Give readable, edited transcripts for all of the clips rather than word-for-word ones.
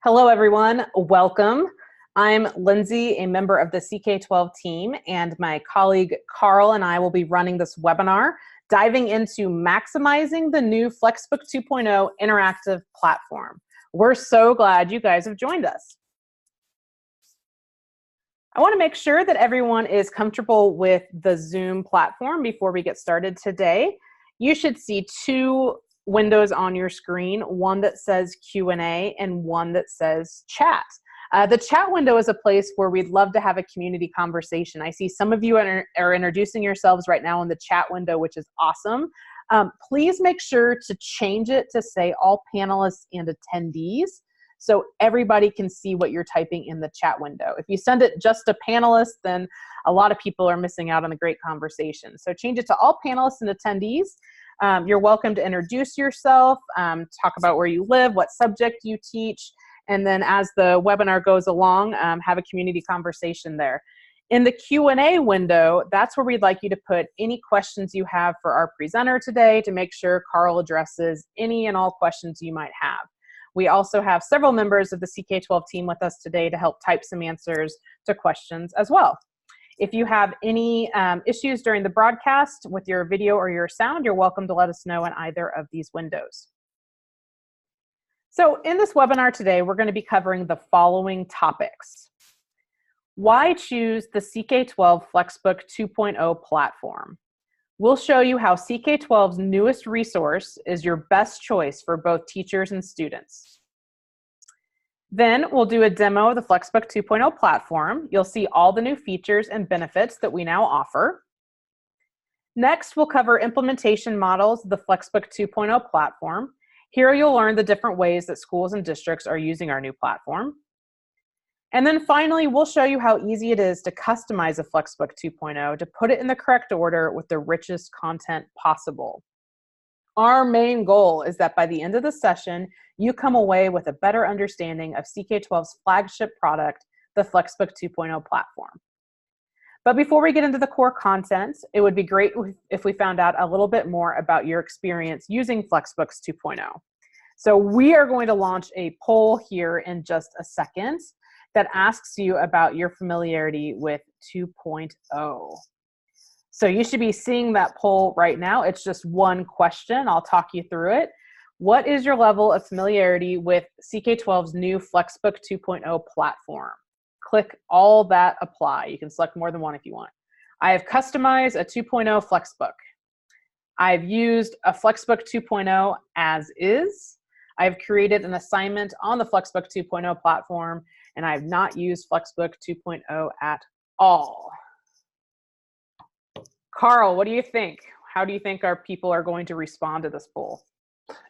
Hello, everyone. Welcome. I'm Lindsay, a member of the CK12 team, and my colleague Carl and I will be running this webinar, diving into maximizing the new FlexBook 2.0 interactive platform. We're so glad you guys have joined us. I want to make sure that everyone is comfortable with the Zoom platform before we get started today. You should see two windows on your screen, one that says Q&A and one that says chat. The chat window is a place where we'd love to have a community conversation. I see some of you are introducing yourselves right now in the chat window, which is awesome. Please make sure to change it to say all panelists and attendees so everybody can see what you're typing in the chat window. If you send it just to panelists, then a lot of people are missing out on the great conversation. So change it to all panelists and attendees. You're welcome to introduce yourself, talk about where you live, what subject you teach, and then as the webinar goes along, have a community conversation there. In the Q&A window, that's where we'd like you to put any questions you have for our presenter today to make sure Carl addresses any and all questions you might have. We also have several members of the CK12 team with us today to help type some answers to questions as well. If you have any issues during the broadcast with your video or your sound, you're welcome to let us know in either of these windows. So in this webinar today, we're going to be covering the following topics. Why choose the CK12 FlexBook 2.0 platform? We'll show you how CK12's newest resource is your best choice for both teachers and students. Then we'll do a demo of the FlexBook 2.0 platform. You'll see all the new features and benefits that we now offer. Next, we'll cover implementation models of the FlexBook 2.0 platform. Here you'll learn the different ways that schools and districts are using our new platform. And then finally, we'll show you how easy it is to customize a FlexBook 2.0 to put it in the correct order with the richest content possible. Our main goal is that by the end of the session, you come away with a better understanding of CK12's flagship product, the FlexBook 2.0 platform. But before we get into the core content, it would be great if we found out a little bit more about your experience using FlexBooks 2.0. So we are going to launch a poll here in just a second that asks you about your familiarity with 2.0. So you should be seeing that poll right now. It's just one question. I'll talk you through it. What is your level of familiarity with CK12's new FlexBook 2.0 platform? Click all that apply. You can select more than one if you want. I have customized a 2.0 FlexBook. I've used a FlexBook 2.0 as is. I've created an assignment on the FlexBook 2.0 platform, and I have not used FlexBook 2.0 at all. Carl, what do you think? How do you think our people are going to respond to this poll?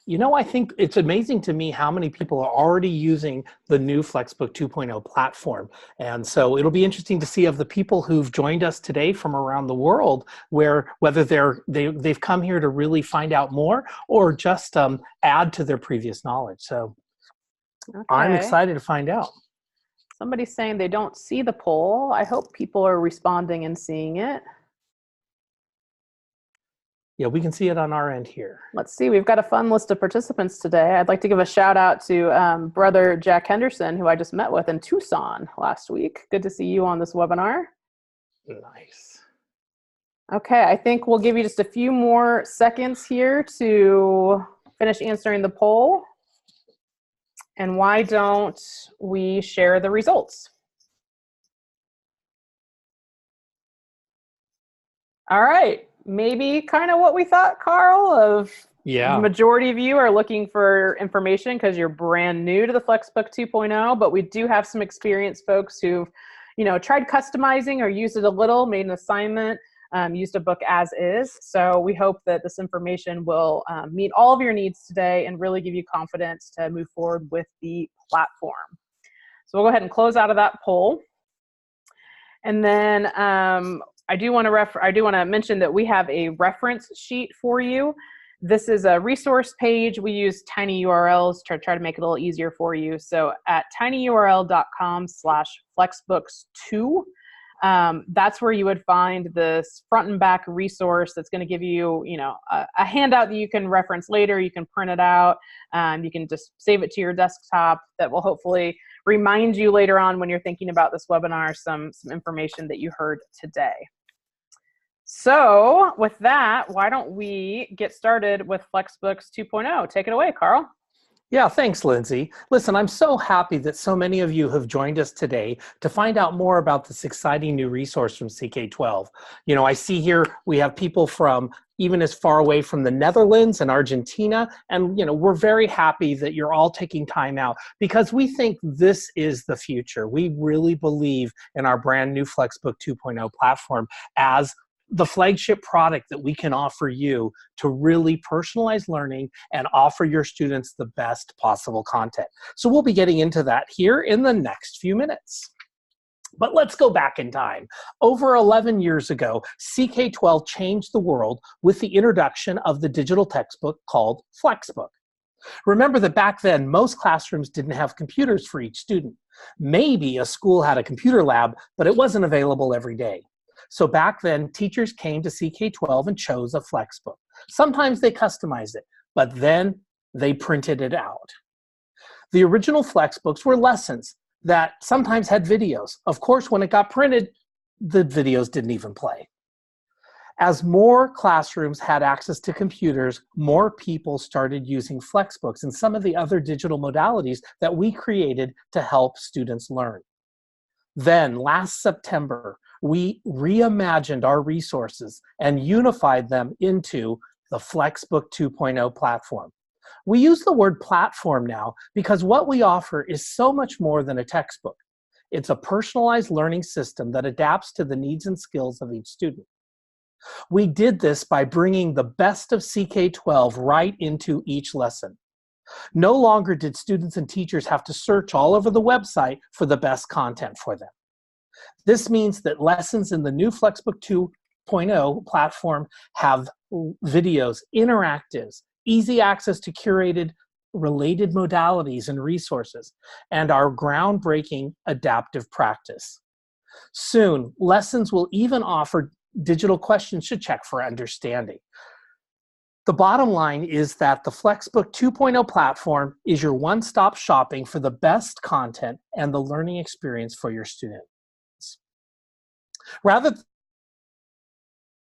You know, I think it's amazing to me how many people are already using the new FlexBook 2.0 platform. And so it'll be interesting to see of the people who've joined us today from around the world, whether they've come here to really find out more or just add to their previous knowledge. So okay. I'm excited to find out. Somebody's saying they don't see the poll. I hope people are responding and seeing it. Yeah, we can see it on our end here. Let's see, we've got a fun list of participants today. I'd like to give a shout out to brother Jack Henderson, who I just met with in Tucson last week. Good to see you on this webinar. Nice. Okay, I think we'll give you just a few more seconds here to finish answering the poll. And why don't we share the results? All right. Maybe kind of what we thought, Carl, of the majority of you are looking for information because you're brand new to the FlexBook 2.0, but we do have some experienced folks who've, tried customizing or used it a little, made an assignment, used a book as is. So we hope that this information will meet all of your needs today and really give you confidence to move forward with the platform. So we'll go ahead and close out of that poll. And then I do want to mention that we have a reference sheet for you. This is a resource page. We use tiny URLs to try to make it a little easier for you. So at tinyurl.com/flexbooks2, That's where you would find this front and back resource that's going to give you, a handout that you can reference later. You can print it out. You can just save it to your desktop. That will hopefully remind you later on when you're thinking about this webinar, some information that you heard today. So with that, why don't we get started with FlexBooks 2.0? Take it away, Carl. Yeah, thanks, Lindsay. Listen, I'm so happy that so many of you have joined us today to find out more about this exciting new resource from CK12. I see here we have people from even as far away from the Netherlands and Argentina, and we're very happy that you're all taking time out because we think this is the future. We really believe in our brand new FlexBook 2.0 platform as the flagship product that we can offer you to really personalize learning and offer your students the best possible content. So we'll be getting into that here in the next few minutes. But let's go back in time. Over 11 years ago, CK12 changed the world with the introduction of the digital textbook called FlexBook. Remember that back then, most classrooms didn't have computers for each student. Maybe a school had a computer lab, but it wasn't available every day. So back then, teachers came to CK12 and chose a FlexBook. Sometimes they customized it, but then they printed it out. The original FlexBooks were lessons that sometimes had videos. Of course, when it got printed, the videos didn't even play. As more classrooms had access to computers, more people started using FlexBooks and some of the other digital modalities that we created to help students learn. Then, last September, we reimagined our resources and unified them into the FlexBook 2.0 platform. We use the word platform now because what we offer is so much more than a textbook. It's a personalized learning system that adapts to the needs and skills of each student. We did this by bringing the best of CK12 right into each lesson. No longer did students and teachers have to search all over the website for the best content for them. This means that lessons in the new FlexBook 2.0 platform have videos, interactives, easy access to curated related modalities and resources, and our groundbreaking adaptive practice. Soon, lessons will even offer digital questions to check for understanding. The bottom line is that the FlexBook 2.0 platform is your one-stop shopping for the best content and the learning experience for your students. Rather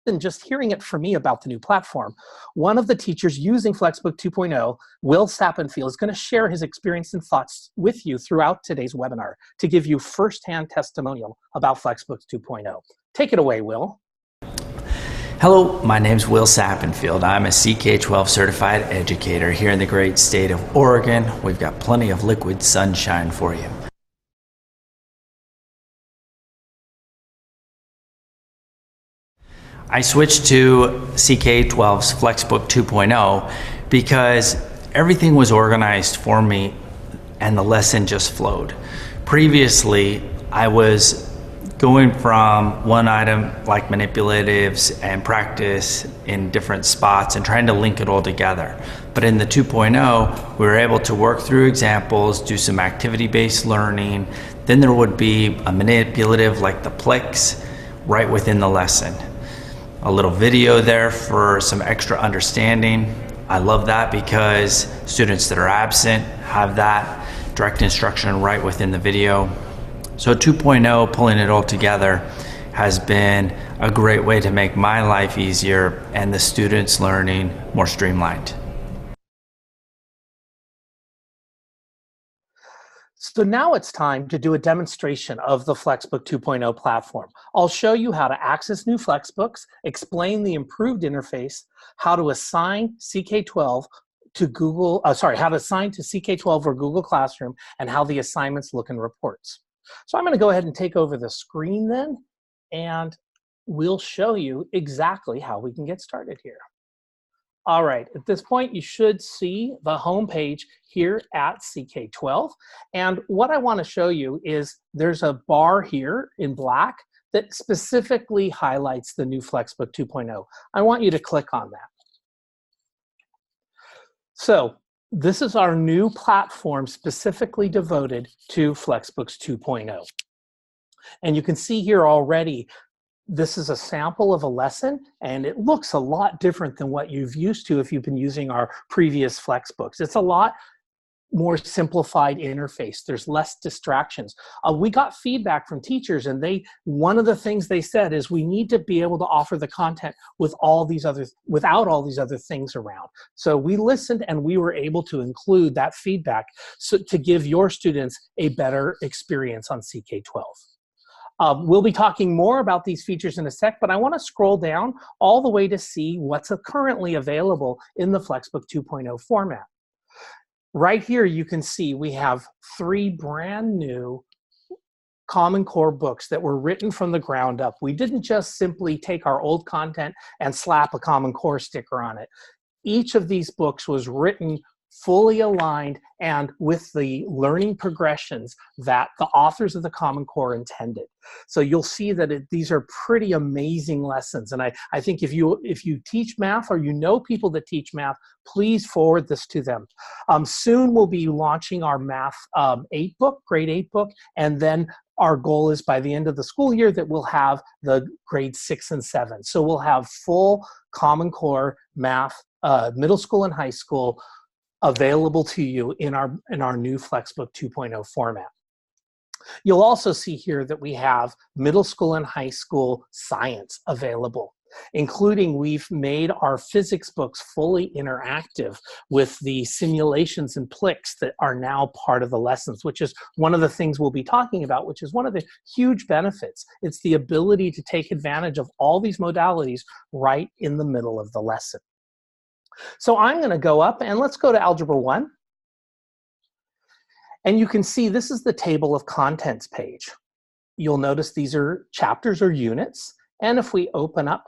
than just hearing it from me about the new platform, one of the teachers using FlexBook 2.0, Will Sappenfield, is going to share his experience and thoughts with you throughout today's webinar to give you firsthand testimonial about FlexBook 2.0. Take it away, Will. Hello, my name is Will Sappenfield. I'm a CK12 certified educator here in the great state of Oregon. We've got plenty of liquid sunshine for you. I switched to CK12's FlexBook 2.0 because everything was organized for me and the lesson just flowed. Previously, I was going from one item like manipulatives and practice in different spots and trying to link it all together. But in the 2.0, we were able to work through examples, do some activity-based learning. Then there would be a manipulative like the Plex right within the lesson. A little video there for some extra understanding. I love that because students that are absent have that direct instruction right within the video. So 2.0, pulling it all together, has been a great way to make my life easier and the students' learning more streamlined. So now it's time to do a demonstration of the FlexBook 2.0 platform. I'll show you how to access new FlexBooks, explain the improved interface, how to assign CK12 to how to assign to CK12 or Google Classroom, and how the assignments look in reports. So I'm going to go ahead and take over the screen then, and we'll show you exactly how we can get started here. All right, at this point, you should see the home page here at CK12. And what I want to show you is there's a bar here in black that specifically highlights the new FlexBook 2.0. I want you to click on that. So this is our new platform specifically devoted to FlexBooks 2.0. And you can see here already, this is a sample of a lesson, and it looks a lot different than what you've used to if you've been using our previous FlexBooks. It's a lot more simplified interface. There's less distractions. We got feedback from teachers, and one of the things they said is we need to be able to offer the content without all these other things around. So we listened, and we were able to include that feedback to give your students a better experience on CK12. We'll be talking more about these features in a sec, but I want to scroll down all the way to see what's currently available in the FlexBook 2.0 format. Right here, you can see we have 3 brand new Common Core books that were written from the ground up. We didn't just simply take our old content and slap a Common Core sticker on it. Each of these books was written fully aligned and with the learning progressions that the authors of the Common Core intended. So you'll see that these are pretty amazing lessons. And I think if you teach math or you know people that teach math, please forward this to them. Soon we'll be launching our Math 8 book, grade 8 book, and then our goal is by the end of the school year that we'll have the grade 6 and 7. So we'll have full Common Core math, middle school and high school, available to you in our new FlexBook 2.0 format. You'll also see here that we have middle school and high school science available, including we've made our physics books fully interactive with the simulations and Plix that are now part of the lessons, which is one of the things we'll be talking about, which is one of the huge benefits. It's the ability to take advantage of all these modalities right in the middle of the lesson. So I'm going to go up and let's go to Algebra 1. And you can see this is the table of contents page. You'll notice these are chapters or units. And if we open up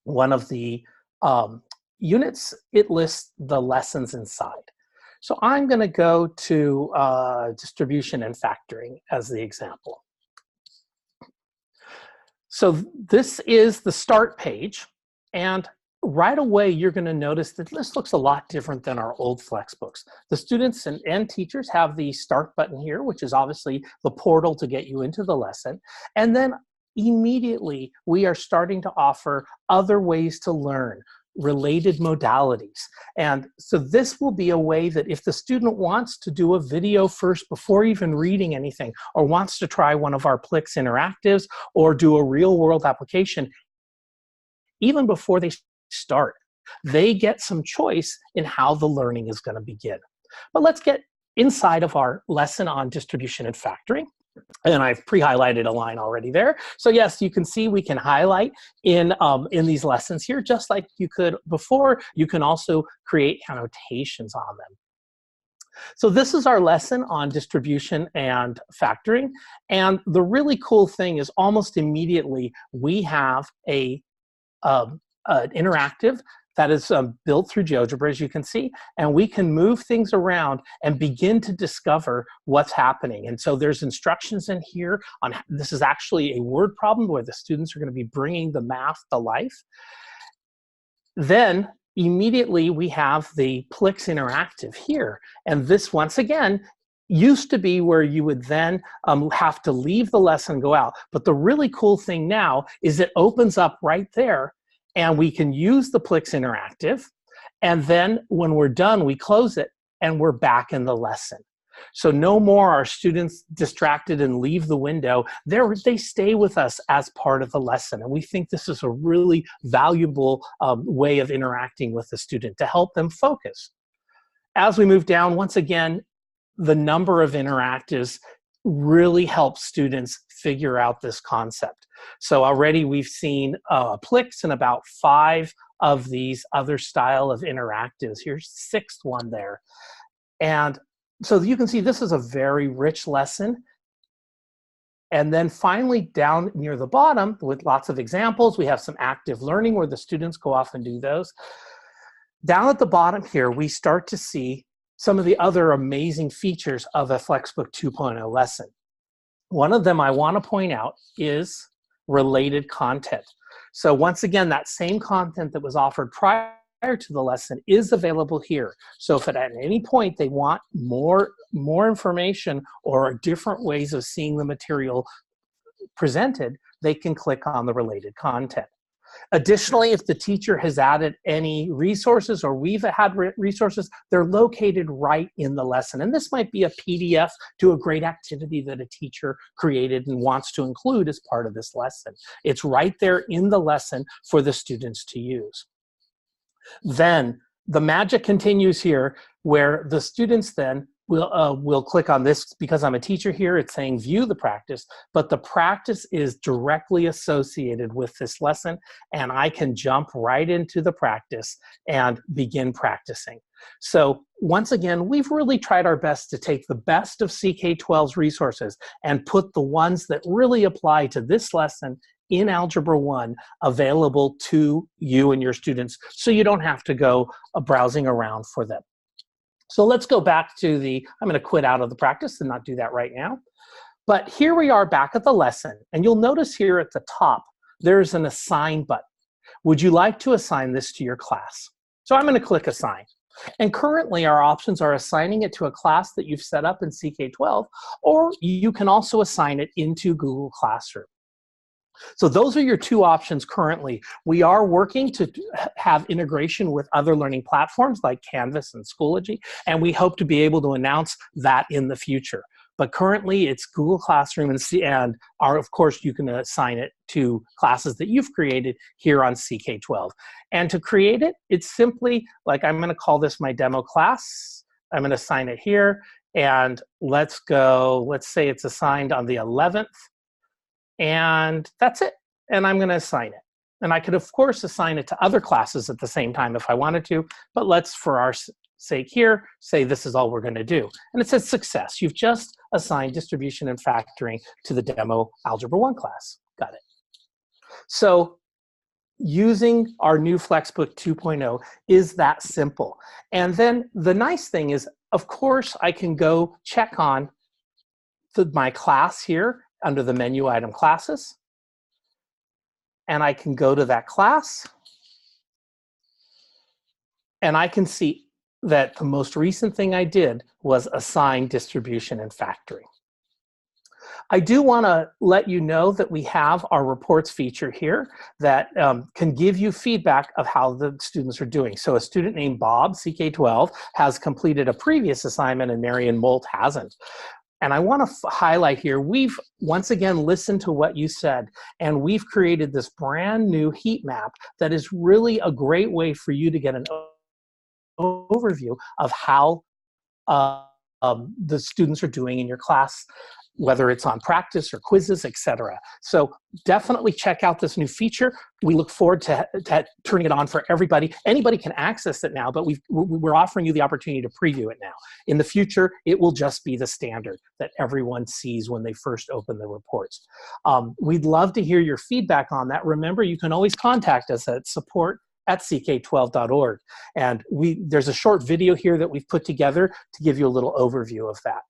one of the units, it lists the lessons inside. So I'm going to go to distribution and factoring as the example. So this is the start page. And right away, you're going to notice that this looks a lot different than our old FlexBooks. The students and teachers have the start button here, which is obviously the portal to get you into the lesson. And then immediately, we are starting to offer other ways to learn, related modalities. And so this will be a way that if the student wants to do a video first before even reading anything, or wants to try one of our Plix interactives or do a real world application, even before they start, they get some choice in how the learning is going to begin. But let's get inside of our lesson on distribution and factoring. And I've pre-highlighted a line already there. So yes, you can see we can highlight in these lessons here, just like you could before. You can also create annotations on them. So this is our lesson on distribution and factoring. And the really cool thing is almost immediately we have an interactive that is built through GeoGebra, as you can see, and we can move things around and begin to discover what's happening. And so there's instructions in here on, this is actually a word problem where the students are going to be bringing the math to life. Then immediately we have the Plix interactive here. And this, once again, used to be where you would then have to leave the lesson and go out. But the really cool thing now is it opens up right there, and we can use the Plix interactive. And then when we're done, we close it and we're back in the lesson. So no more are students distracted and leave the window. They stay with us as part of the lesson. And we think this is a really valuable way of interacting with the student to help them focus. As we move down, once again, the number of interactives really helps students figure out this concept. So already we've seen Plix and about 5 of these other style of interactives. Here's the 6th one there. And so you can see this is a very rich lesson. And then finally down near the bottom with lots of examples, we have some active learning where the students go off and do those. Down at the bottom here, we start to see some of the other amazing features of a FlexBook 2.0 lesson. One of them I want to point out is related content. So once again, that same content that was offered prior to the lesson is available here. So if at any point they want more information or different ways of seeing the material presented, they can click on the related content. Additionally, if the teacher has added any resources or we've had resources, they're located right in the lesson. And this might be a PDF to a great activity that a teacher created and wants to include as part of this lesson. It's right there in the lesson for the students to use. Then the magic continues here, where the students then will click on this. Because I'm a teacher here, it's saying view the practice, but the practice is directly associated with this lesson, and I can jump right into the practice and begin practicing. So once again, we've really tried our best to take the best of CK12's resources and put the ones that really apply to this lesson in Algebra 1 available to you and your students, so you don't have to go browsing around for them. So let's go back to I'm going to quit out of the practice and not do that right now. But here we are back at the lesson, and you'll notice here at the top, there's an assign button. Would you like to assign this to your class? So I'm going to click assign. And currently our options are assigning it to a class that you've set up in CK12, or you can also assign it into Google Classroom. So those are your two options currently. We are working to have integration with other learning platforms like Canvas and Schoology, and we hope to be able to announce that in the future. But currently it's Google Classroom, and of course you can assign it to classes that you've created here on CK12. And to create it, it's simply like, I'm going to call this my demo class. I'm going to assign it here, and let's say it's assigned on the 11th. And that's it. And I'm going to assign it. And I could, of course, assign it to other classes at the same time if I wanted to, but let's, for our sake here, say this is all we're going to do. And it says success. You've just assigned distribution and factoring to the demo Algebra 1 class. Got it. So using our new FlexBook 2.0 is that simple. And then the nice thing is, of course, I can go check on my class here under the menu item classes, and I can go to that class, and I can see that the most recent thing I did was assign distribution and factoring. I do want to let you know that we have our reports feature here that can give you feedback of how the students are doing. So a student named Bob, CK12, has completed a previous assignment and Marion Molt hasn't. And I want to highlight here, we've once again listened to what you said, and we've created this brand new heat map that is really a great way for you to get an overview of how the students are doing in your class, whether it's on practice or quizzes, etc. So definitely check out this new feature. We look forward to turning it on for everybody. Anybody can access it now, but we're offering you the opportunity to preview it now. In the future, it will just be the standard that everyone sees when they first open the reports. We'd love to hear your feedback on that. Remember, you can always contact us at support@ck12.org. And there's a short video here that we've put together to give you a little overview of that.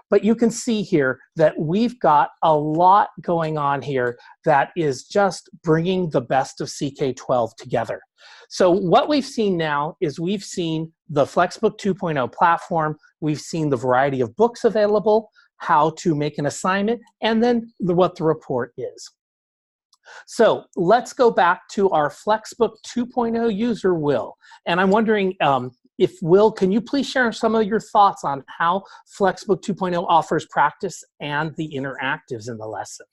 But you can see here that we've got a lot going on here that is just bringing the best of CK12 together. So what we've seen now is we've seen the FlexBook 2.0 platform, we've seen the variety of books available, how to make an assignment, and then what the report is. So let's go back to our FlexBook 2.0 user, Will. And I'm wondering, if Will, can you please share some of your thoughts on how FlexBook 2.0 offers practice and the interactives in the lesson?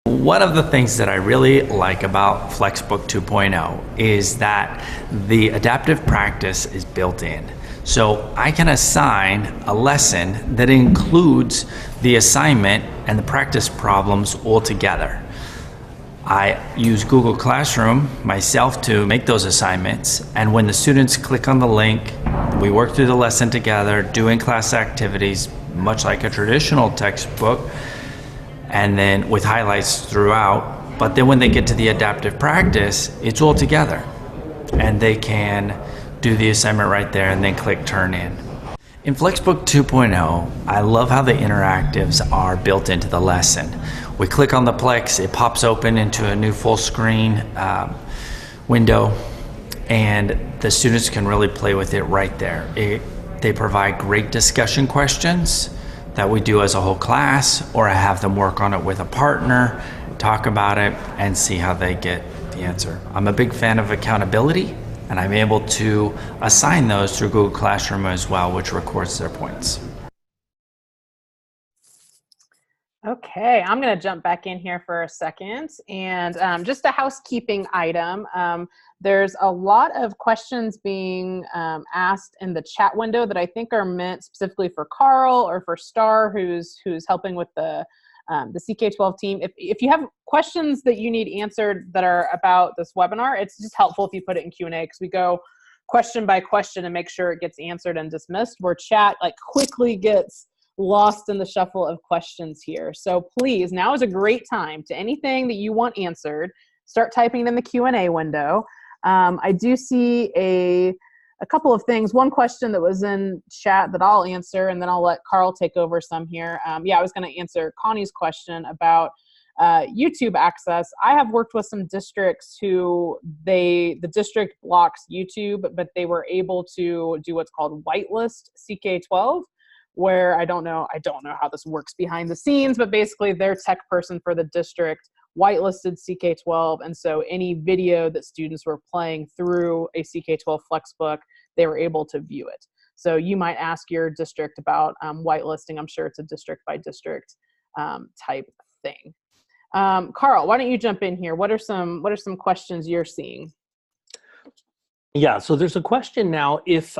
One of the things that I really like about FlexBook 2.0 is that the adaptive practice is built in. So I can assign a lesson that includes the assignment and the practice problems all together. I use Google Classroom myself to make those assignments, and when the students click on the link, we work through the lesson together, doing class activities, much like a traditional textbook, and then with highlights throughout. But then when they get to the adaptive practice, it's all together, and they can do the assignment right there and then click turn in. In FlexBook 2.0, I love how the interactives are built into the lesson. We click on the Plex, it pops open into a new full screen window, and the students can really play with it right there. They provide great discussion questions that we do as a whole class, or I have them work on it with a partner, talk about it, and see how they get the answer. I'm a big fan of accountability, and I'm able to assign those through Google Classroom as well, which records their points. Okay, I'm going to jump back in here for a second, and just a housekeeping item. There's a lot of questions being asked in the chat window that I think are meant specifically for Carl or for Star, who's helping with the CK12 team. If you have questions that you need answered that are about this webinar, it's just helpful if you put it in Q&A, because we go question by question and make sure it gets answered and dismissed, where chat quickly gets lost in the shuffle of questions here. So please, now is a great time to anything that you want answered, start typing it in the Q&A window. I do see a couple of things. One question that was in chat that I'll answer, and then I'll let Carl take over some here. Yeah, I was going to answer Connie's question about YouTube access. I have worked with some districts who the district blocks YouTube, but they were able to do what's called whitelist CK12, where I don't know how this works behind the scenes, but basically their tech person for the district whitelisted CK12, and so any video that students were playing through a CK12 FlexBook, they were able to view it. So you might ask your district about whitelisting. I'm sure it's a district by district type thing. Carl, why don't you jump in here? What are some questions you're seeing? Yeah, so there's a question now if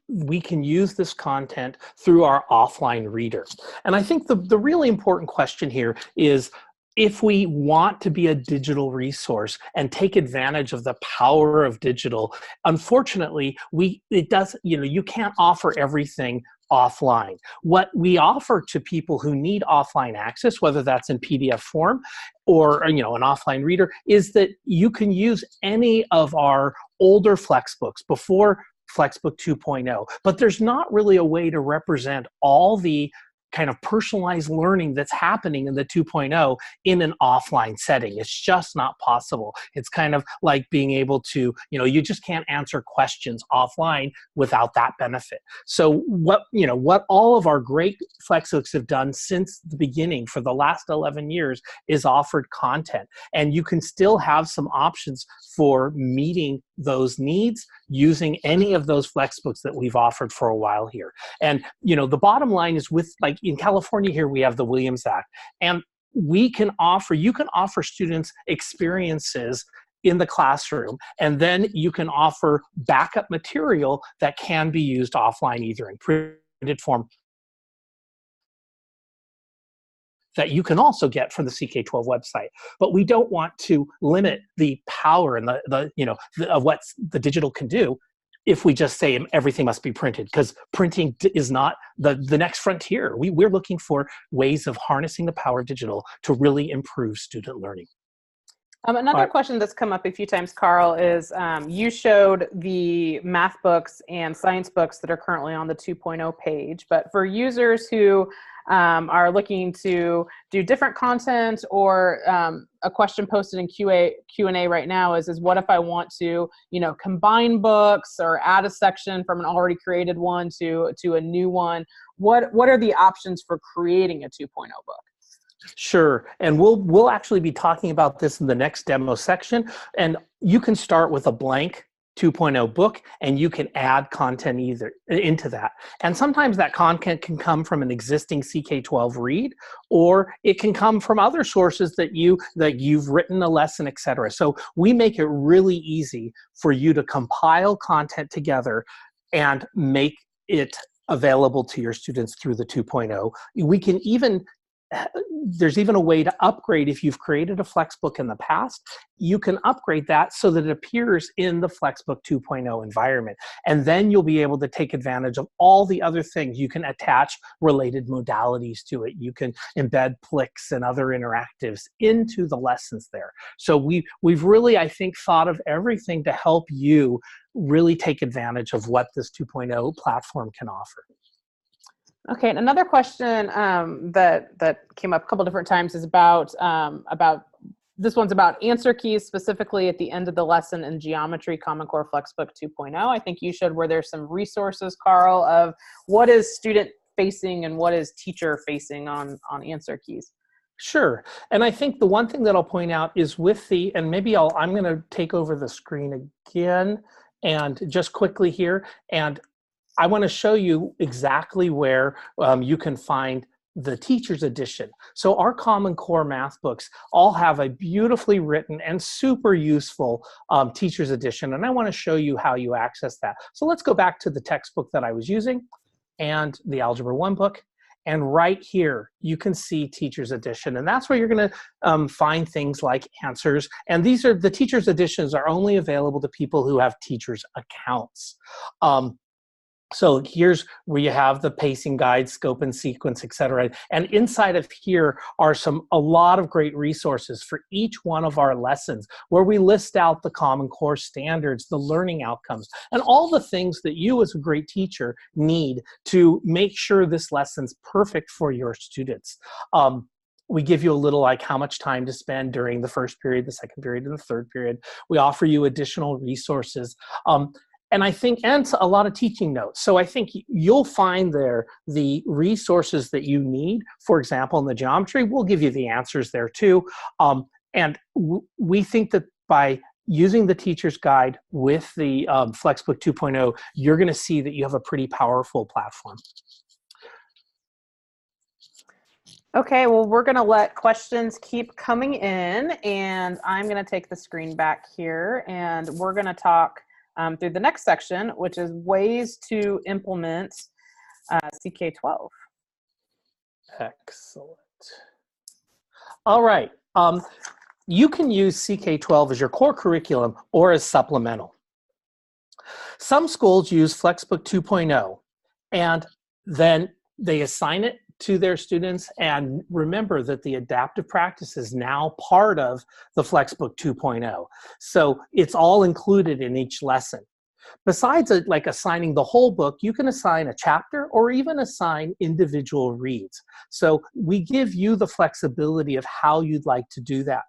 we can use this content through our offline reader. And I think the really important question here is, if we want to be a digital resource and take advantage of the power of digital, unfortunately, you can't offer everything offline. What we offer to people who need offline access, whether that's in PDF form or an offline reader, is that you can use any of our older FlexBooks before FlexBook 2.0, but there's not really a way to represent all the kind of personalized learning that's happening in the 2.0 in an offline setting. It's just not possible. It's kind of like being able to, you just can't answer questions offline without that benefit. So what all of our great FlexBooks have done since the beginning for the last 11 years is offered content. And you can still have some options for meeting those needs using any of those FlexBooks that we've offered for a while here. And the bottom line is, with in California here, we have the Williams Act, and you can offer students experiences in the classroom, and then you can offer backup material that can be used offline, either in printed form that you can also get from the CK12 website. But we don't want to limit the power and of what the digital can do if we just say everything must be printed, because printing is not the next frontier. We're looking for ways of harnessing the power of digital to really improve student learning. Another question that's come up a few times, Carl, is you showed the math books and science books that are currently on the 2.0 page, but for users who are looking to do different content, or a question posted in Q&A right now is what if I want to combine books or add a section from an already created one to a new one? What are the options for creating a 2.0 book? Sure, and we'll actually be talking about this in the next demo section. And you can start with a blank 2.0 book, and you can add content into that. And sometimes that content can come from an existing CK12 read, or it can come from other sources that you've written a lesson, etc. So we make it really easy for you to compile content together and make it available to your students through the 2.0. We can there's even a way to upgrade. If you've created a FlexBook in the past, you can upgrade that so that it appears in the FlexBook 2.0 environment. And then you'll be able to take advantage of all the other things. You can attach related modalities to it. You can embed Plix and other interactives into the lessons there. So we've really, I think, thought of everything to help you really take advantage of what this 2.0 platform can offer. Okay, and another question that came up a couple different times is about this one's about answer keys, specifically at the end of the lesson in Geometry Common Core FlexBook 2.0. I think you showed where there's some resources, Carl, of what is student facing and what is teacher facing on answer keys? Sure. And I think the one thing that I'll point out is with the, and maybe I'm going to take over the screen again and just quickly here. And I want to show you exactly where you can find the teacher's edition. So our Common Core math books all have a beautifully written and super useful teacher's edition. And I want to show you how you access that. So let's go back to the textbook that I was using and the Algebra 1 book. And right here, you can see Teacher's Edition. And that's where you're going to find things like answers. And these are the Teacher's Editions are only available to people who have teachers' accounts. So here's where you have the pacing guide, scope and sequence, etc. And inside of here are a lot of great resources for each one of our lessons, where we list out the Common Core standards, the learning outcomes, and all the things that you as a great teacher need to make sure this lesson's perfect for your students. We give you a little like how much time to spend during the first period, the second period, and the third period. We offer you additional resources. And I think, and a lot of teaching notes. So I think you'll find there the resources that you need. For example, in the geometry, we'll give you the answers there too. And we think that by using the teacher's guide with the FlexBook 2.0, you're going to see that you have a pretty powerful platform. Okay, well, we're going to let questions keep coming in, and I'm going to take the screen back here, and we're going to talk through the next section, which is ways to implement CK12. Excellent. All right. You can use CK12 as your core curriculum or as supplemental. Some schools use FlexBook 2.0, and then they assign it to their students. And remember that the adaptive practice is now part of the FlexBook 2.0. So it's all included in each lesson. Besides like assigning the whole book, you can assign a chapter or even assign individual reads. So we give you the flexibility of how you'd like to do that.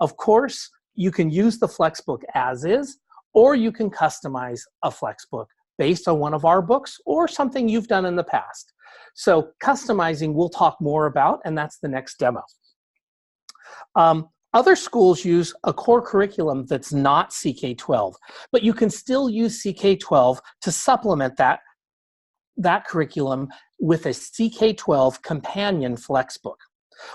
Of course, you can use the FlexBook as is, or you can customize a FlexBook based on one of our books or something you've done in the past. So customizing we'll talk more about, and that's the next demo. Other schools use a core curriculum that's not CK12, but you can still use CK12 to supplement that curriculum with a CK12 companion FlexBook.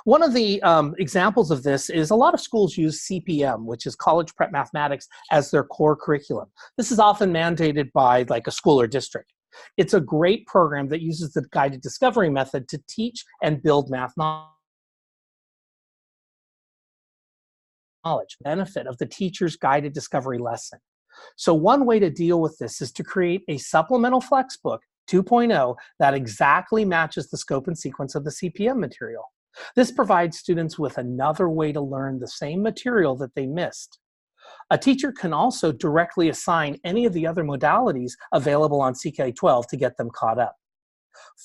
One of the examples of this is a lot of schools use CPM, which is College Prep Mathematics, as their core curriculum. This is often mandated by like a school or district. It's a great program that uses the guided discovery method to teach and build math knowledge, benefit of the teacher's guided discovery lesson. So one way to deal with this is to create a supplemental FlexBook 2.0 that exactly matches the scope and sequence of the CPM material. This provides students with another way to learn the same material that they missed. A teacher can also directly assign any of the other modalities available on CK12 to get them caught up.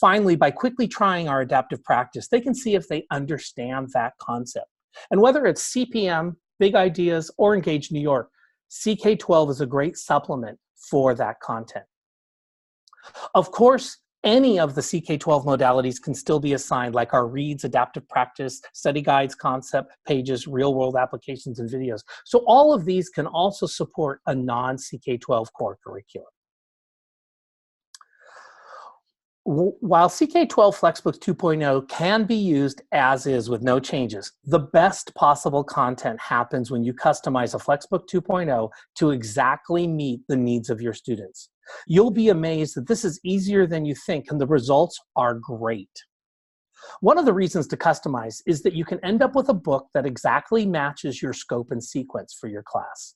Finally, by quickly trying our adaptive practice, they can see if they understand that concept. And whether it's CPM, Big Ideas, or Engage New York, CK12 is a great supplement for that content. Of course, any of the CK12 modalities can still be assigned, like our reads, adaptive practice, study guides, concept pages, real-world applications, and videos. So all of these can also support a non-CK12 core curriculum. While CK12 FlexBooks 2.0 can be used as is with no changes, the best possible content happens when you customize a FlexBook 2.0 to exactly meet the needs of your students. You'll be amazed that this is easier than you think, and the results are great. One of the reasons to customize is that you can end up with a book that exactly matches your scope and sequence for your class.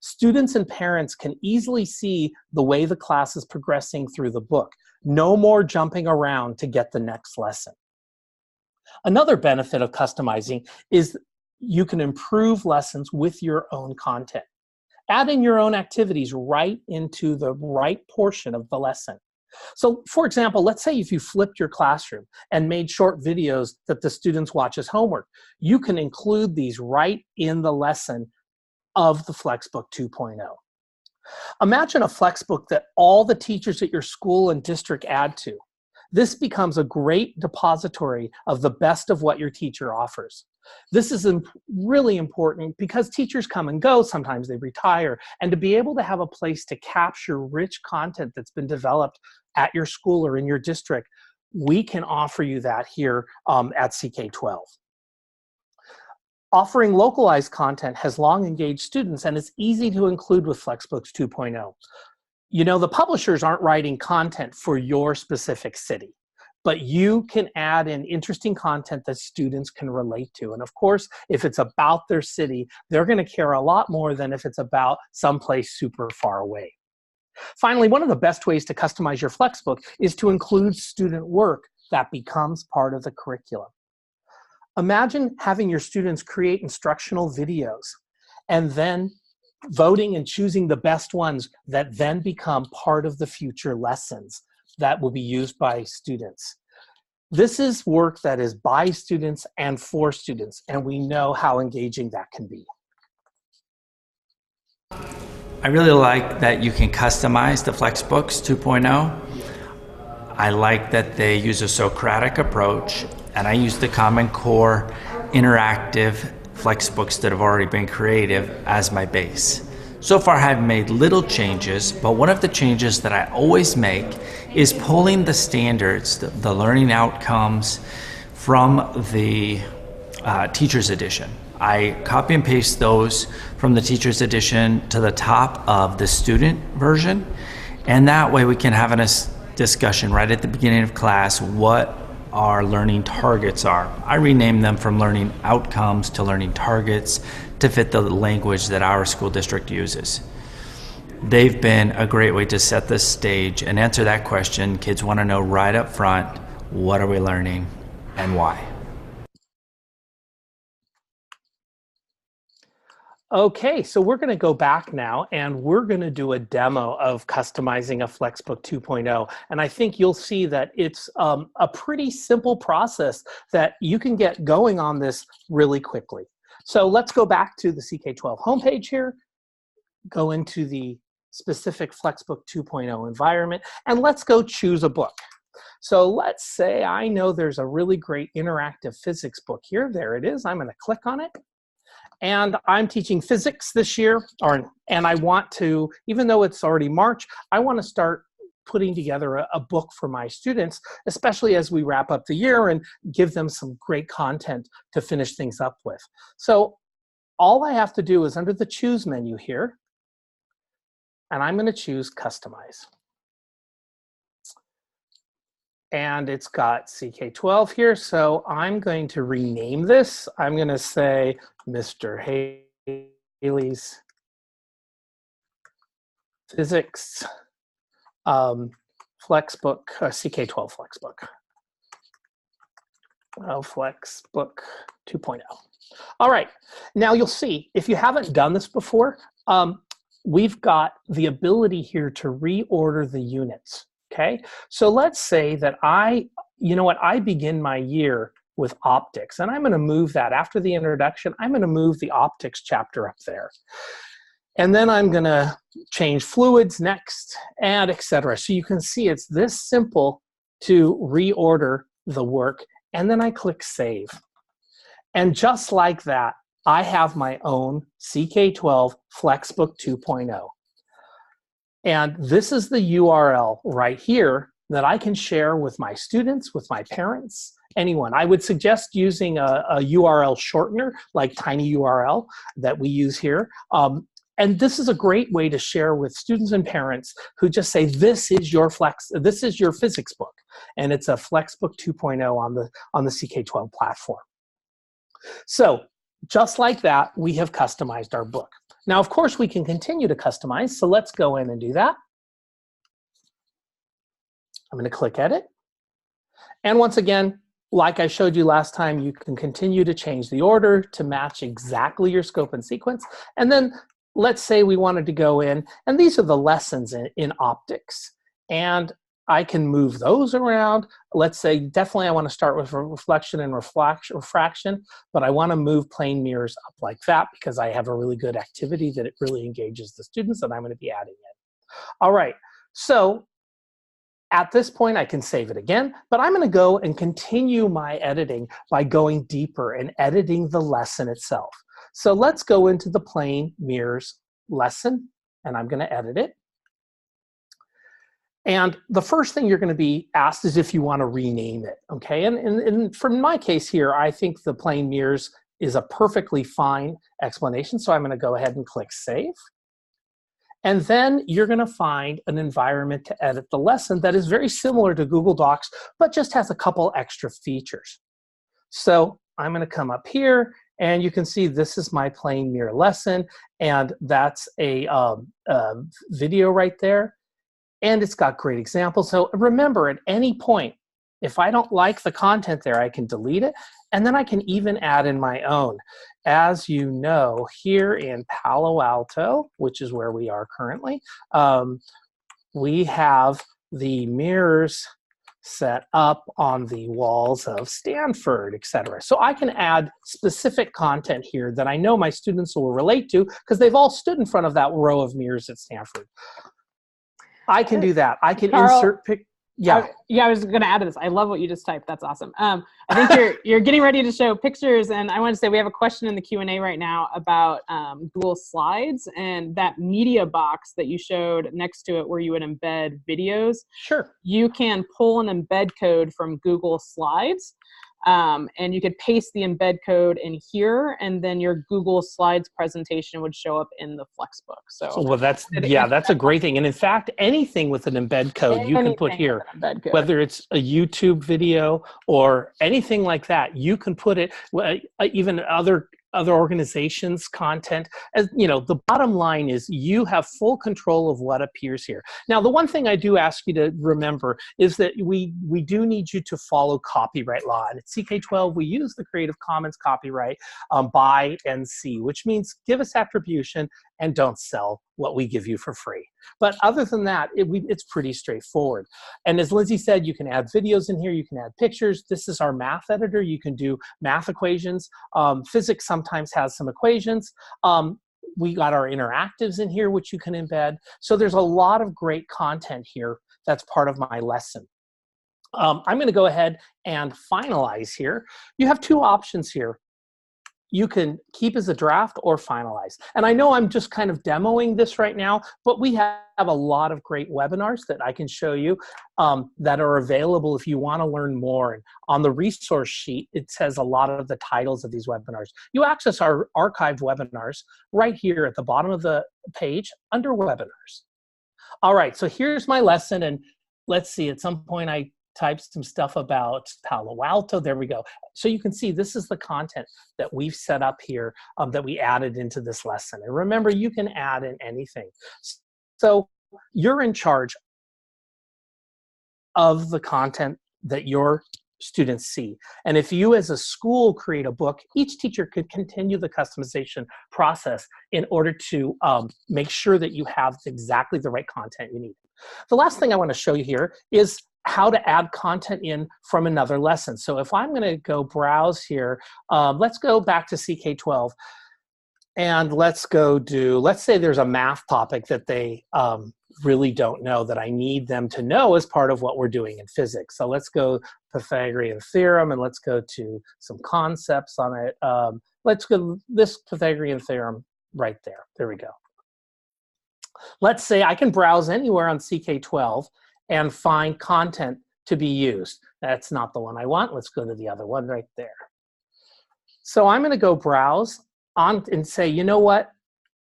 Students and parents can easily see the way the class is progressing through the book. No more jumping around to get the next lesson. Another benefit of customizing is you can improve lessons with your own content. Add in your own activities right into the right portion of the lesson. So, for example, let's say if you flipped your classroom and made short videos that the students watch as homework, you can include these right in the lesson of the FlexBook 2.0. Imagine a FlexBook that all the teachers at your school and district add to. This becomes a great depository of the best of what your teacher offers. This is really important because teachers come and go, sometimes they retire, and to be able to have a place to capture rich content that's been developed at your school or in your district, we can offer you that here at CK12. Offering localized content has long engaged students and is easy to include with FlexBooks 2.0. You know, the publishers aren't writing content for your specific city, but you can add in interesting content that students can relate to. And of course, if it's about their city, they're going to care a lot more than if it's about someplace super far away. Finally, one of the best ways to customize your FlexBook is to include student work that becomes part of the curriculum. Imagine having your students create instructional videos and then voting and choosing the best ones that then become part of the future lessons that will be used by students. This is work that is by students and for students, and we know how engaging that can be. I really like that you can customize the FlexBooks 2.0. I like that they use a Socratic approach, and I use the Common Core interactive FlexBooks that have already been creative as my base. So far I've made little changes, but one of the changes that I always make is pulling the standards, the learning outcomes from the Teacher's Edition. I copy and paste those from the Teacher's Edition to the top of the student version, and that way we can have a discussion right at the beginning of class what our learning targets are. I rename them from learning outcomes to learning targets to fit the language that our school district uses. They've been a great way to set the stage and answer that question. Kids want to know right up front, what are we learning and why? Okay, so we're going to go back now and we're going to do a demo of customizing a FlexBook 2.0. And I think you'll see that it's a pretty simple process that you can get going on this really quickly. So let's go back to the CK12 homepage here, go into the specific FlexBook 2.0 environment, and let's go choose a book. So let's say I know there's a really great interactive physics book here. There it is. I'm going to click on it. And I'm teaching physics this year, and I want to, even though it's already March, I want to start putting together a book for my students, especially as we wrap up the year and give them some great content to finish things up with. So all I have to do is under the Choose menu here, and I'm going to choose Customize. And it's got CK12 here, so I'm going to rename this. I'm going to say Mr. Haley's Physics FlexBook, CK12 FlexBook. FlexBook 2.0. All right, now you'll see, if you haven't done this before, we've got the ability here to reorder the units. Okay, so let's say that I begin my year with optics, and I'm going to move that after the introduction. I'm going to move the optics chapter up there. And then I'm going to change fluids next, and etc. So you can see it's this simple to reorder the work, and then I click Save. And just like that, I have my own CK12 FlexBook 2.0. And this is the URL right here that I can share with my students, with my parents, anyone. I would suggest using a URL shortener like tinyURL that we use here. And this is a great way to share with students and parents who just say, this is your physics book. And it's a FlexBook 2.0 on the CK12 platform. So just like that, we have customized our book. Now, of course, we can continue to customize, so let's go in and do that. I'm going to click Edit. And once again, like I showed you last time, you can continue to change the order to match exactly your scope and sequence. And then let's say we wanted to go in, and these are the lessons in optics. And I can move those around. Let's say definitely I want to start with reflection and refraction, but I want to move plane mirrors up like that because I have a really good activity that it really engages the students that I'm going to be adding in. All right, so At this point, I can save it again, but I'm going to go and continue my editing by going deeper and editing the lesson itself. So let's go into the plain mirrors lesson, and I'm going to edit it. And the first thing you're going to be asked is if you want to rename it, okay? And from my case here, I think the plain mirrors is a perfectly fine explanation, so I'm going to go ahead and click Save. And then you're going to find an environment to edit the lesson that is very similar to Google Docs, but just has a couple extra features. So I'm going to come up here, and you can see this is my plain mirror lesson, and that's a video right there. And it's got great examples. So remember, at any point, if I don't like the content there, I can delete it, and then I can even add in my own. As you know, here in Palo Alto, which is where we are currently, we have the mirrors set up on the walls of Stanford, etc. So I can add specific content here that I know my students will relate to because they've all stood in front of that row of mirrors at Stanford. I can do that. I can insert Yeah, I was going to add to this. I love what you just typed. That's awesome. I think you're getting ready to show pictures, and I want to say we have a question in the Q&A right now about Google Slides and that media box that you showed next to it where you would embed videos. Sure. You can pull an embed code from Google Slides, and you could paste the embed code in here, and then your Google Slides presentation would show up in the FlexBook. So, well, that's a great thing. And in fact, anything with an embed code you can put here, whether it's a YouTube video or anything like that, you can put it, even other organizations' content. As you know, the bottom line is you have full control of what appears here. Now, the one thing I do ask you to remember is that we do need you to follow copyright law. And at CK12, we use the Creative Commons copyright by NC, which means give us attribution and don't sell what we give you for free. But other than that, it's pretty straightforward. And as Lindsay said, you can add videos in here, you can add pictures. This is our math editor. You can do math equations. Physics sometimes has some equations. We got our interactives in here, which you can embed. So there's a lot of great content here that's part of my lesson. I'm going to go ahead and finalize here. You have two options here. You can keep as a draft or finalize. And I know I'm just kind of demoing this right now, but we have a lot of great webinars that I can show you that are available if you want to learn more. And on the resource sheet, it says a lot of the titles of these webinars. You access our archived webinars right here at the bottom of the page under webinars. All right, so here's my lesson. And let's see, at some point I typed some stuff about Palo Alto. There we go. So you can see this is the content that we've set up here that we added into this lesson. And remember, you can add in anything. So you're in charge of the content that your students see. And if you as a school create a book, each teacher could continue the customization process in order to make sure that you have exactly the right content you need. The last thing I want to show you here is how to add content in from another lesson. So if I'm going to go browse here, let's go back to CK12 and let's say there's a math topic that they really don't know that I need them to know as part of what we're doing in physics. So let's go Pythagorean theorem and let's go to some concepts on it. Let's go this Pythagorean theorem right there. There we go. Let's say I can browse anywhere on CK12 and find content to be used. That's not the one I want. Let's go to the other one right there. So I'm going to go browse on and say, you know what?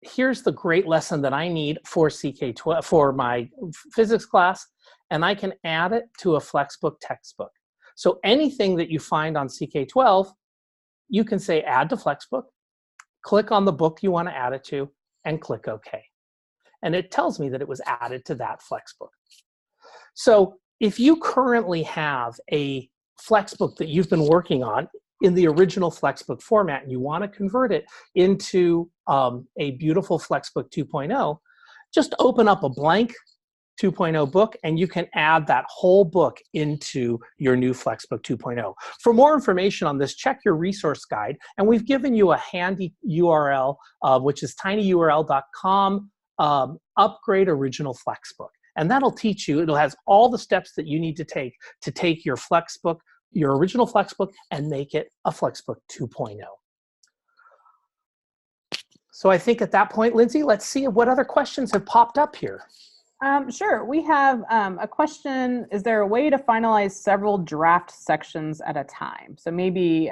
Here's the great lesson that I need for CK12 for my physics class, and I can add it to a FlexBook textbook. So anything that you find on CK12, you can say add to FlexBook, click on the book you want to add it to, and click OK. And it tells me that it was added to that FlexBook. So if you currently have a FlexBook that you've been working on in the original FlexBook format and you want to convert it into a beautiful FlexBook 2.0, just open up a blank 2.0 book and you can add that whole book into your new FlexBook 2.0. For more information on this, check your resource guide, and we've given you a handy URL, which is tinyurl.com upgrade original FlexBook. And that'll teach you, it has all the steps that you need to take your FlexBook, your original FlexBook, and make it a FlexBook 2.0. So I think at that point, Lindsay, let's see what other questions have popped up here. Sure. We have a question. Is there a way to finalize several draft sections at a time? So maybe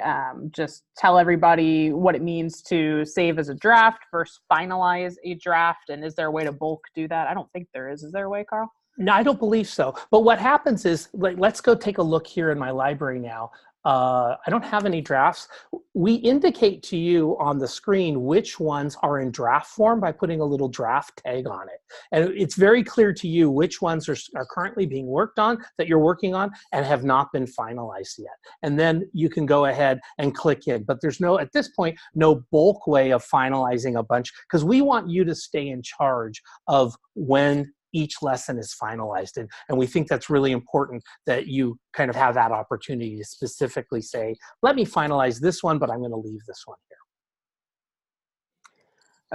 just tell everybody what it means to save as a draft versus finalize a draft. And is there a way to bulk do that? I don't think there is. Is there a way, Carl? No, I don't believe so. But what happens is, let's go take a look here in my library now. I don't have any drafts. We indicate to you on the screen which ones are in draft form by putting a little draft tag on it. And it's very clear to you which ones are currently being worked on, that you're working on, and have not been finalized yet. And then you can go ahead and click in. But there's no, at this point, no bulk way of finalizing a bunch, because we want you to stay in charge of when each lesson is finalized. And we think that's really important that you kind of have that opportunity to specifically say, let me finalize this one, but I'm going to leave this one here.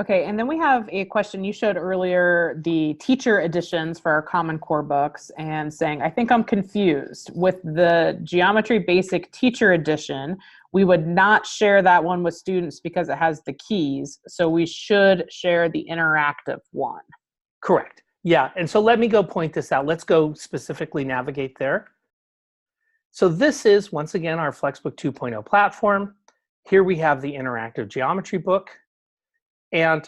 Okay, and then we have a question. You showed earlier the teacher editions for our Common Core books and saying, I think I'm confused. With the Geometry Basic Teacher Edition, we would not share that one with students because it has the keys. So we should share the interactive one. Correct. Yeah, and so let me go point this out. Let's go specifically navigate there. So this is, once again, our FlexBook 2.0 platform. Here we have the interactive geometry book. And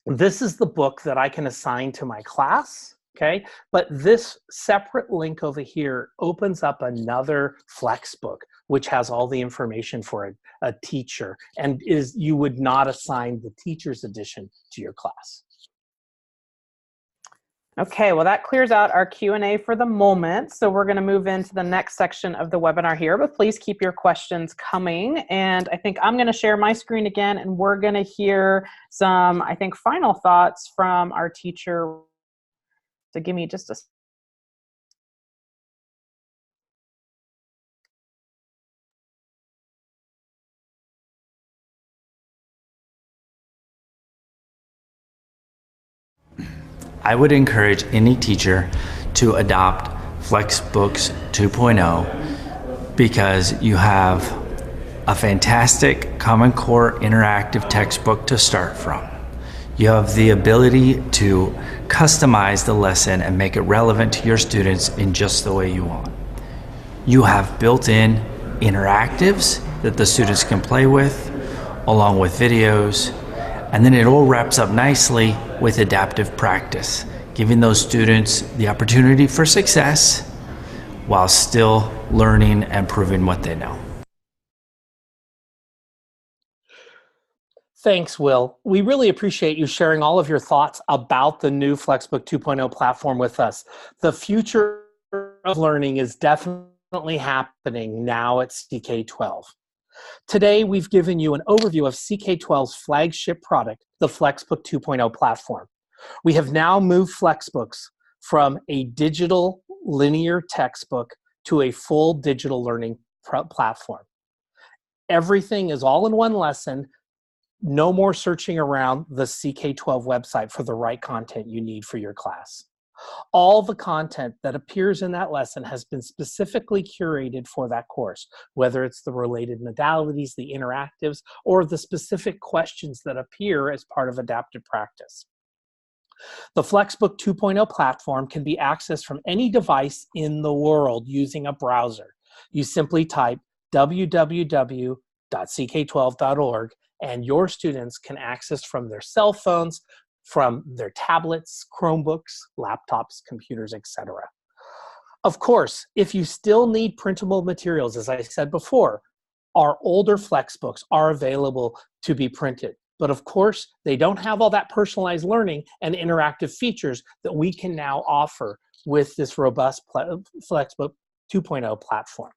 this is the book that I can assign to my class, okay? But this separate link over here opens up another FlexBook, which has all the information for a teacher, and you would not assign the teacher's edition to your class. Okay, well that clears out our Q&A for the moment. So we're going to move into the next section of the webinar here, but please keep your questions coming. And I think I'm going to share my screen again, and we're going to hear some, I think, final thoughts from our teacher. So give me just a I would encourage any teacher to adopt FlexBooks 2.0 because you have a fantastic Common Core interactive textbook to start from. You have the ability to customize the lesson and make it relevant to your students in just the way you want. You have built-in interactives that the students can play with, along with videos, and then it all wraps up nicely with adaptive practice, giving those students the opportunity for success while still learning and proving what they know. Thanks, Will. We really appreciate you sharing all of your thoughts about the new FlexBook 2.0 platform with us. The future of learning is definitely happening now at CK12. Today, we've given you an overview of CK12's flagship product, the FlexBook 2.0 platform. We have now moved FlexBooks from a digital linear textbook to a full digital learning platform. Everything is all in one lesson. No more searching around the CK12 website for the right content you need for your class. All the content that appears in that lesson has been specifically curated for that course, whether it's the related modalities, the interactives, or the specific questions that appear as part of adaptive practice. The FlexBook 2.0 platform can be accessed from any device in the world using a browser. You simply type www.ck12.org and your students can access from their cell phones, from their tablets, Chromebooks, laptops, computers, etc. Of course, if you still need printable materials, as I said before, our older FlexBooks are available to be printed. But of course, they don't have all that personalized learning and interactive features that we can now offer with this robust FlexBook 2.0 platform.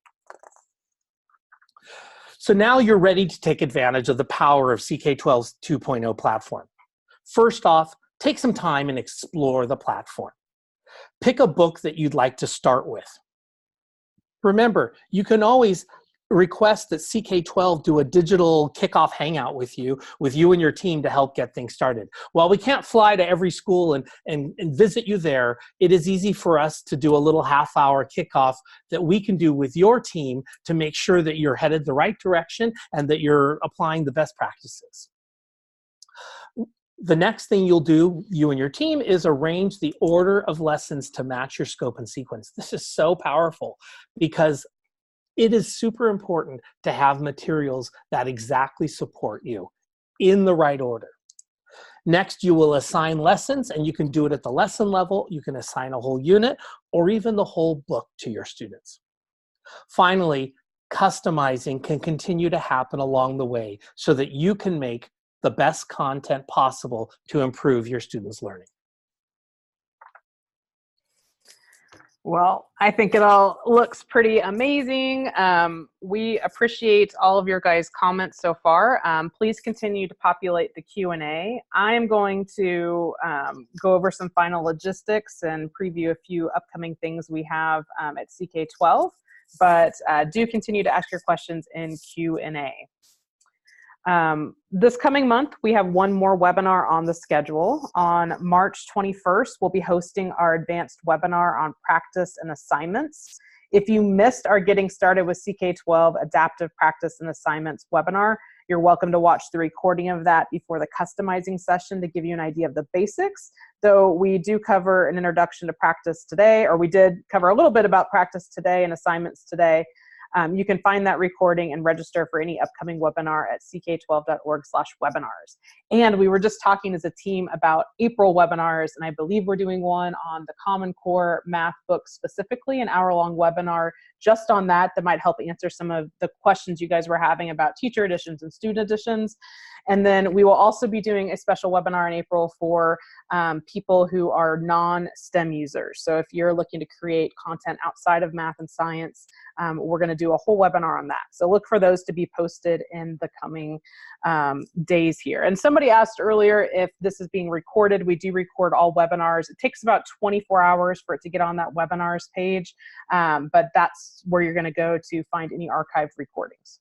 So now you're ready to take advantage of the power of CK12's 2.0 platform. First off, take some time and explore the platform. Pick a book that you'd like to start with. Remember, you can always request that CK12 do a digital kickoff hangout with you and your team to help get things started. While we can't fly to every school and visit you there, it is easy for us to do a little half-hour kickoff that we can do with your team to make sure that you're headed the right direction and that you're applying the best practices. The next thing you'll do, you and your team, is arrange the order of lessons to match your scope and sequence. This is so powerful because it is super important to have materials that exactly support you in the right order. Next, you will assign lessons, and you can do it at the lesson level. You can assign a whole unit or even the whole book to your students. Finally, customizing can continue to happen along the way so that you can make the best content possible to improve your students' learning. Well, I think it all looks pretty amazing. We appreciate all of your guys' comments so far. Please continue to populate the Q&A. I am going to go over some final logistics and preview a few upcoming things we have at CK12, but do continue to ask your questions in Q&A. This coming month, we have one more webinar on the schedule. On March 21st, we'll be hosting our advanced webinar on practice and assignments. If you missed our Getting Started with CK12 Adaptive Practice and Assignments webinar, you're welcome to watch the recording of that before the customizing session to give you an idea of the basics. Though we do cover an introduction to practice today, or we did cover a little bit about practice today and assignments today. You can find that recording and register for any upcoming webinar at ck12.org/webinars. And we were just talking as a team about April webinars, and I believe we're doing one on the Common Core math book specifically, an hour-long webinar just on that might help answer some of the questions you guys were having about teacher editions and student editions. And then we will also be doing a special webinar in April for people who are non-STEM users. So if you're looking to create content outside of math and science, we're going to do a whole webinar on that. So look for those to be posted in the coming days here. And somebody asked earlier if this is being recorded. We do record all webinars. It takes about 24 hours for it to get on that webinars page, but that's where you're going to go to find any archived recordings.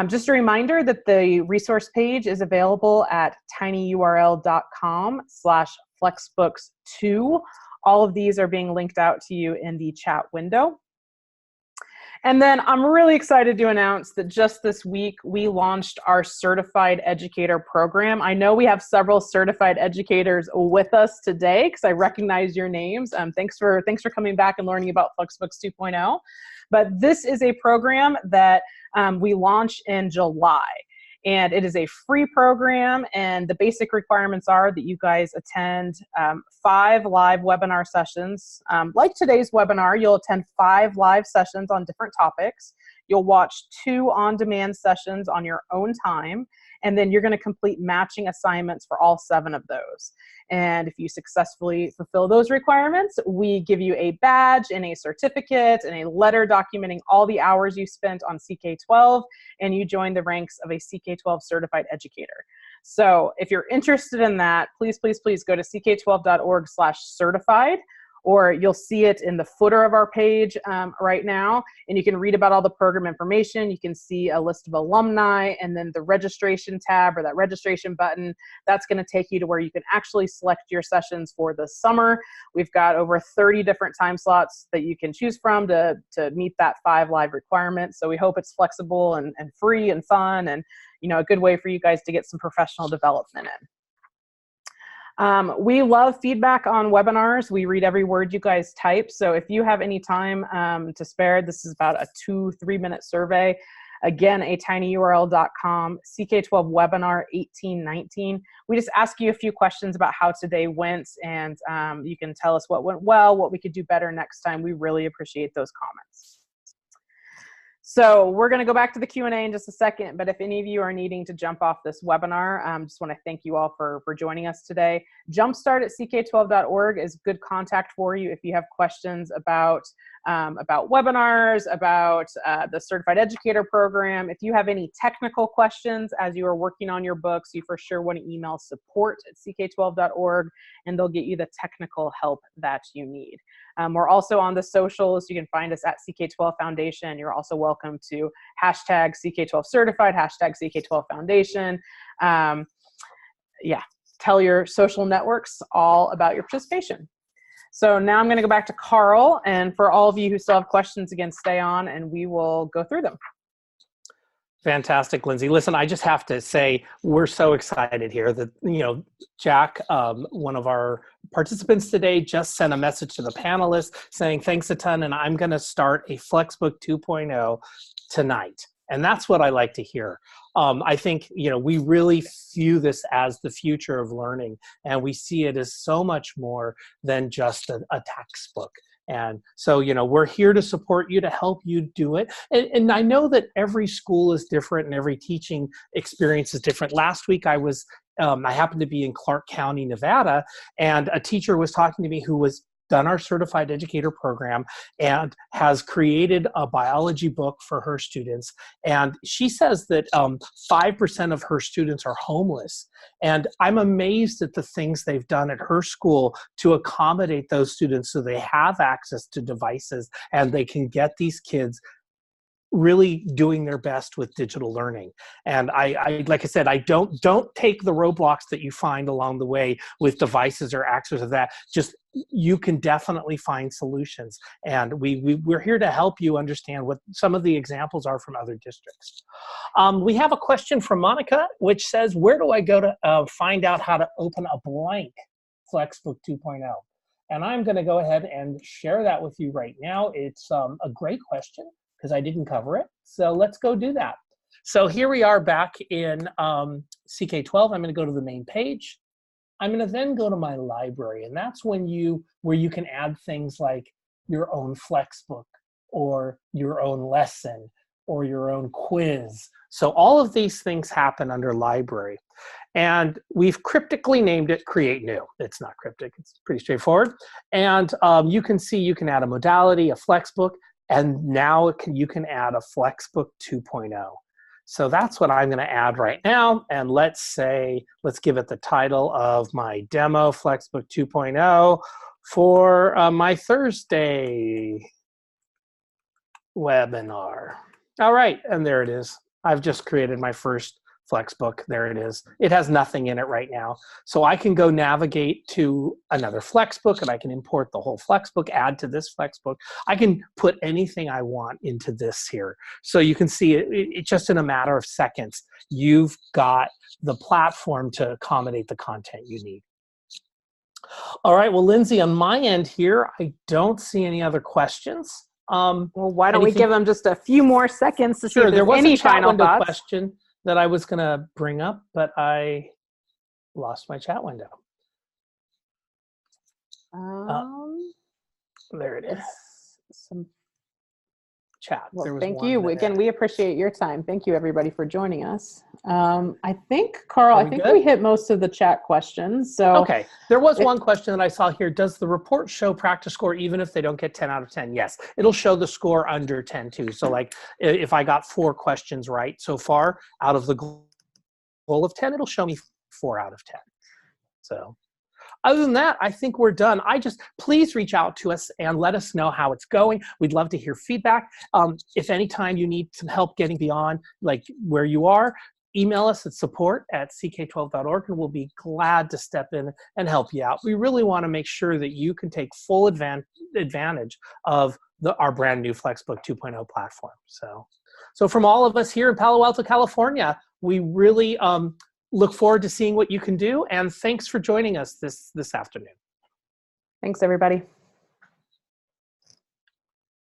Just a reminder that the resource page is available at tinyurl.com/FlexBooks2. All of these are being linked out to you in the chat window. And then I'm really excited to announce that just this week, we launched our Certified Educator program. I know we have several certified educators with us today because I recognize your names. Thanks for coming back and learning about FlexBooks 2.0. But this is a program that we launched in July. And it is a free program, and the basic requirements are that you guys attend 5 live webinar sessions. Like today's webinar, you'll attend 5 live sessions on different topics. You'll watch 2 on-demand sessions on your own time, and then you're going to complete matching assignments for all 7 of those. And if you successfully fulfill those requirements, we give you a badge and a certificate and a letter documenting all the hours you spent on CK12, and you join the ranks of a CK12 certified educator. So if you're interested in that, please, please, please go to ck12.org/certified, or you'll see it in the footer of our page right now, and you can read about all the program information. You can see a list of alumni, and then the registration tab or that registration button, that's going to take you to where you can actually select your sessions for the summer. We've got over 30 different time slots that you can choose from to meet that 5 live requirement. So we hope it's flexible and free and fun, and a good way for you guys to get some professional development in. We love feedback on webinars. We read every word you guys type. So if you have any time to spare, this is about a 2-3 minute survey. Again, a tinyurl.com, CK12 webinar 1819. We just ask you a few questions about how today went, and you can tell us what went well, what we could do better next time. We really appreciate those comments. So we're going to go back to the Q&A in just a second, but if any of you are needing to jump off this webinar, just want to thank you all for joining us today. Jumpstart at ck12.org is good contact for you if you have questions about about webinars, about the Certified Educator Program. If you have any technical questions as you are working on your books, you for sure want to email support@ck12.org, and they'll get you the technical help that you need. We're also on the socials. You can find us at CK12 Foundation. You're also welcome to hashtag CK12 Certified, hashtag CK12 Foundation. Yeah, tell your social networks all about your participation. So now I'm going to go back to Carl, and for all of you who still have questions, again, stay on and we will go through them. Fantastic, Lindsay. Listen, I just have to say, we're so excited here that, Jack, one of our participants today, just sent a message to the panelists saying, thanks a ton, and I'm going to start a FlexBook 2.0 tonight. And that's what I like to hear. I think, we really view this as the future of learning, and we see it as so much more than just a textbook. And so, we're here to support you, to help you do it. And I know that every school is different and every teaching experience is different. Last week I happened to be in Clark County, Nevada, and a teacher was talking to me who was done our Certified Educator Program and has created a biology book for her students. And she says that 5% of her students are homeless. And I'm amazed at the things they've done at her school to accommodate those students so they have access to devices and they can get these kids really doing their best with digital learning. And I like I said, I don't take the roadblocks that you find along the way with devices or access of that. Just, you can definitely find solutions. And we're here to help you understand what some of the examples are from other districts. We have a question from Monica, which says, where do I go to find out how to open a blank FlexBook 2.0? And I'm going to go ahead and share that with you right now. It's a great question, because I didn't cover it. So let's go do that. So here we are back in CK12. I'm going to go to the main page. I'm going to then go to my library, and that's where you can add things like your own FlexBook or your own lesson or your own quiz. So all of these things happen under library. And we've cryptically named it Create New. It's not cryptic, it's pretty straightforward. And you can see you can add a modality, a FlexBook, and now you can add a FlexBook 2.0. So that's what I'm going to add right now. And let's give it the title of my demo, FlexBook 2.0, for my Thursday webinar. All right, and there it is. I've just created my first FlexBook. There it is. It has nothing in it right now. So I can go navigate to another FlexBook, and I can import the whole FlexBook, add to this FlexBook. I can put anything I want into this here. So you can see it just in a matter of seconds, you've got the platform to accommodate the content you need. All right, well, Lindsay, on my end here, I don't see any other questions. Well, why don't we give them just a few more seconds to see if there was any a chat final window thoughts? question that I was going to bring up, but I lost my chat window. There it is. Some chat. Well, thank you. Again, we appreciate your time. Thank you, everybody, for joining us. I think, Carl, I think we hit most of the chat questions. So okay. There was one question that I saw here. Does the report show practice score even if they don't get 10 out of 10? Yes. It'll show the score under 10 too. So like if I got 4 questions right so far out of the goal of 10, it'll show me 4 out of 10. So other than that, I think we're done. Please reach out to us and let us know how it's going. We'd love to hear feedback. If anytime you need some help getting beyond like where you are, email us at support@ck12.org, and we'll be glad to step in and help you out. We really want to make sure that you can take full advantage of our brand new FlexBook 2.0 platform. So from all of us here in Palo Alto, California, we really look forward to seeing what you can do, and thanks for joining us this afternoon. Thanks, everybody.